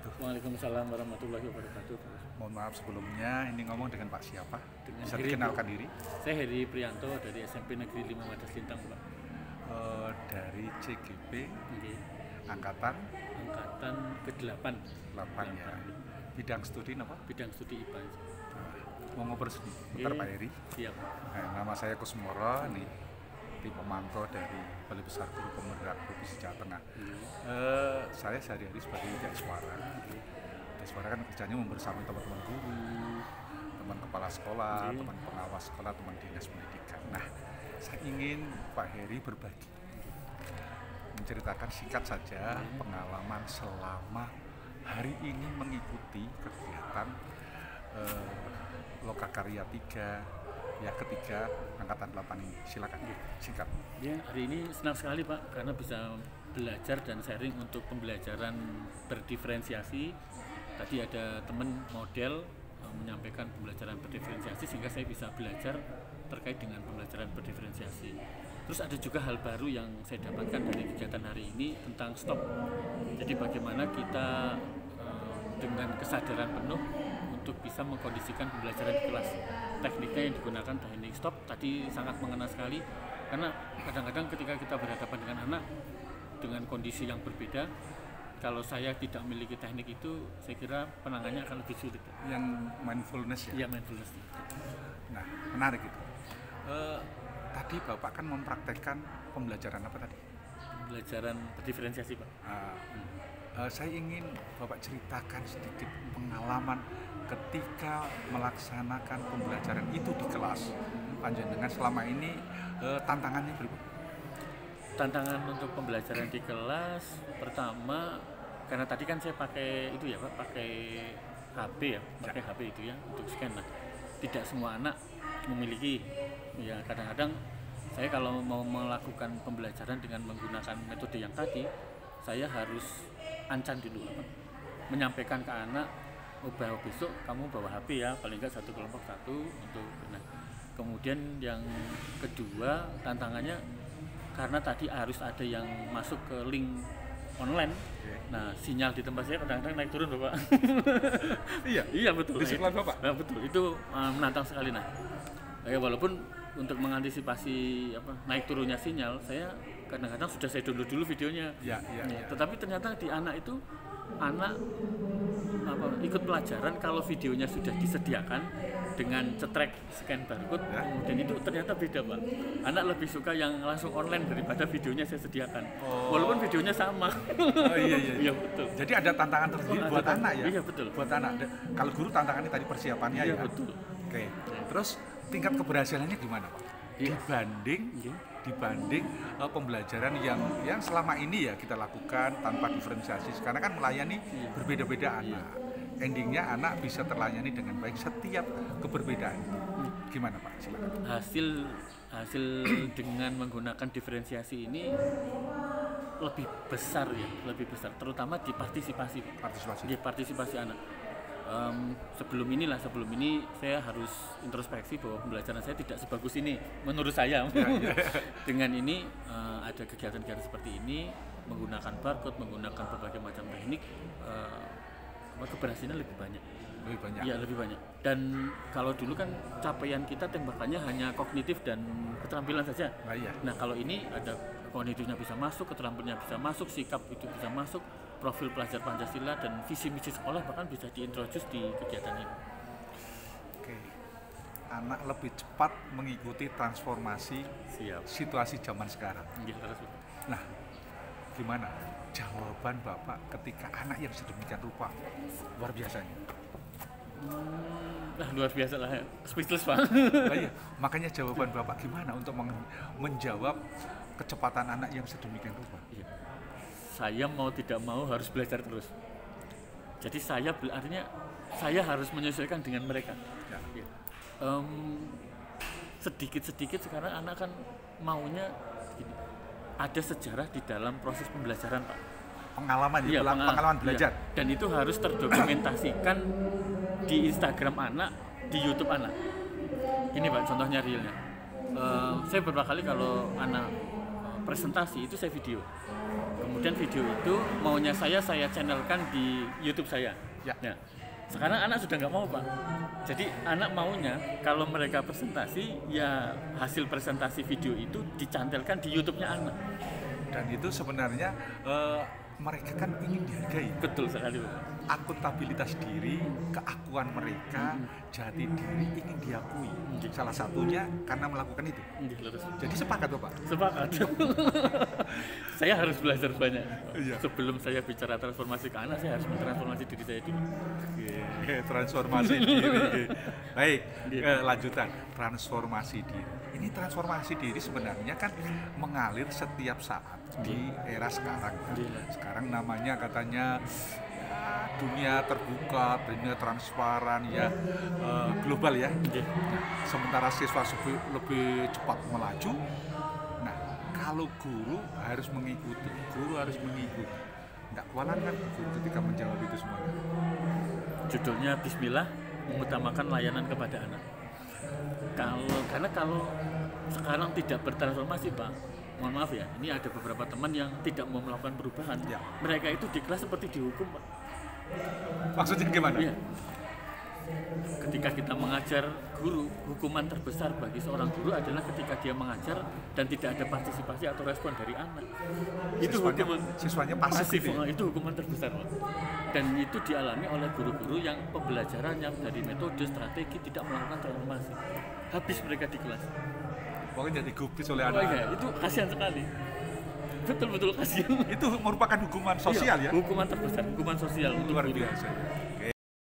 wabarakatuh. Waalaikumsalam warahmatullahi wabarakatuh. Mohon maaf sebelumnya, ini ngomong dengan Pak siapa? Dengan Bisa Heri, dikenalkan diri? Saya Heri Prianto dari SMP Negeri 5 Wadas Lintang, Pak. Dari CGP Oke. Angkatan Angkatan ke-8. 8 ya. Bidang studi apa? Bidang studi IPA. Mau ngobrol sebentar Pak Heri? Siap. Nama saya Kusmoro, nih tim pemantau dari Balai Besar Guru Penggerak Provinsi Jawa Tengah. Saya sehari-hari sebagai Daeswara. Daeswara kan kerjanya membersamai teman-teman guru, teman kepala sekolah, teman pengawas sekolah, teman dinas pendidikan. Nah, saya ingin Pak Heri berbagi, menceritakan singkat saja pengalaman selama hari ini mengikuti kegiatan Lokakarya 3 ya ketiga Angkatan 8 ini. Silakan singkat. Ya, hari ini senang sekali Pak karena bisa belajar dan sharing untuk pembelajaran berdiferensiasi. Tadi ada teman model menyampaikan pembelajaran berdiferensiasi sehingga saya bisa belajar terkait dengan pembelajaran berdiferensiasi. Terus ada juga hal baru yang saya dapatkan dari kegiatan hari ini tentang stop. Jadi bagaimana kita dengan kesadaran penuh untuk bisa mengkondisikan pembelajaran di kelas. Tekniknya yang digunakan teknik stop tadi sangat mengena sekali karena kadang-kadang ketika kita berhadapan dengan anak dengan kondisi yang berbeda, kalau saya tidak memiliki teknik itu, saya kira penanganannya akan lebih sulit. Yang mindfulness ya? Iya, mindfulness. Nah, menarik itu. Tadi Bapak kan mempraktekkan pembelajaran apa tadi? Pembelajaran berdiferensiasi, Pak. Saya ingin Bapak ceritakan sedikit pengalaman ketika melaksanakan pembelajaran itu di kelas. Panjenengan selama ini tantangannya berapa? Tantangan untuk pembelajaran di kelas pertama, karena tadi kan saya pakai itu ya Pak, pakai HP ya, pakai HP itu ya untuk scan. Nah, tidak semua anak memiliki. Ya kadang-kadang saya kalau mau melakukan pembelajaran dengan menggunakan metode yang tadi, saya harus ancan dulu apa? Menyampaikan ke anak, bahwa besok kamu bawa HP ya, paling enggak satu kelompok satu untuk. Nah, kemudian yang kedua tantangannya karena tadi harus ada yang masuk ke link online. Nah, sinyal di tempat saya kadang-kadang naik turun, Bapak. Iya betul. Di sekolah Bapak? Nah, betul. Itu menantang sekali. Nah, walaupun untuk mengantisipasi naik turunnya sinyal, saya kadang-kadang sudah saya download dulu videonya. Ya. Tetapi ternyata di anak itu ikut pelajaran kalau videonya sudah disediakan dengan cetrek scan barcode, kemudian itu ternyata beda Pak. Anak lebih suka yang langsung online daripada videonya saya sediakan. Walaupun videonya sama. Iya betul. Jadi ada tantangan tersendiri buat anak ya? Iya betul. Buat anak. Kalau guru tantangannya tadi persiapannya ya? Betul. Oke. Terus tingkat keberhasilannya gimana Pak? Dibanding pembelajaran yang selama ini ya kita lakukan tanpa diferensiasi. Sekarang kan melayani berbeda-beda anak. Endingnya anak bisa terlayani dengan baik setiap keberbedaan. Gimana Pak? Silakan. Hasil dengan menggunakan diferensiasi ini lebih besar, terutama di partisipasi anak. Sebelum ini saya harus introspeksi bahwa pembelajaran saya tidak sebagus ini menurut saya. Dengan ini ada kegiatan-kegiatan seperti ini, menggunakan barcode, menggunakan berbagai macam teknik, keberhasilan lebih banyak. Iya, lebih banyak. Dan kalau dulu kan capaian kita tembakannya hanya kognitif dan keterampilan saja. Nah, kalau ini ada kognitifnya bisa masuk, keterampilannya bisa masuk, sikap itu bisa masuk, profil pelajar Pancasila dan visi misi sekolah bahkan bisa diintroduce di kegiatan ini. Oke. Anak lebih cepat mengikuti transformasi situasi zaman sekarang. Nah, gimana jawaban Bapak ketika anak yang sedemikian rupa luar biasanya? Luar biasa lah, speechless Pak. Makanya jawaban Bapak gimana untuk menjawab kecepatan anak yang sedemikian rupa? Saya mau tidak mau harus belajar terus. Jadi artinya saya harus menyesuaikan dengan mereka. Sedikit-sedikit sekarang anak kan maunya gini, ada sejarah di dalam proses pembelajaran Pak. Pengalaman belajar. Dan itu harus terdokumentasikan di Instagram anak, di YouTube anak. Ini Pak contohnya realnya. Saya beberapa kali kalau anak presentasi itu saya video. Kemudian video itu maunya saya channelkan di YouTube saya. Ya. Ya. Sekarang anak sudah nggak mau, Pak. Jadi anak maunya kalau mereka presentasi, ya hasil presentasi video itu dicantelkan di YouTube-nya anak. Dan itu sebenarnya mereka kan ingin dihargai. Betul sekali, Pak. Akuntabilitas diri, keakuan mereka, jati diri ingin diakui. Salah satunya karena melakukan itu. Jadi sepakat, Bapak? Sepakat. Saya harus belajar banyak. Iya. Sebelum saya bicara transformasi ke anak, saya harus mentransformasi diri saya dulu. Transformasi diri. Baik, lanjutan. Transformasi diri. Ini transformasi diri sebenarnya kan mengalir setiap saat di era sekarang. Sekarang namanya katanya dunia terbuka, dunia transparan, ya global ya. Sementara siswa lebih cepat melaju. Nah, kalau guru harus mengikuti, nggak kewalahan kan guru ketika menjawab itu semuanya. Judulnya Bismillah, mengutamakan layanan kepada anak. Karena kalau sekarang tidak bertransformasi, Pak, mohon maaf ya, ini ada beberapa teman yang tidak mau melakukan perubahan. Ya. Mereka itu di kelas seperti dihukum, Pak. Maksudnya gimana? Iya. Ketika kita mengajar guru, hukuman terbesar bagi seorang guru adalah ketika dia mengajar dan tidak ada partisipasi atau respon dari anak. Itu siswanya pasif gitu ya? Itu hukuman terbesar, Pak. Dan itu dialami oleh guru-guru yang pembelajarannya dari metode strategi tidak melakukan transformasi. Habis mereka di kelas. Pokoknya jadi gubris oleh anak. Iya, itu kasihan sekali. Betul kasihan. Itu merupakan hukuman sosial ya? Hukuman terbesar, hukuman sosial. Luar biasa.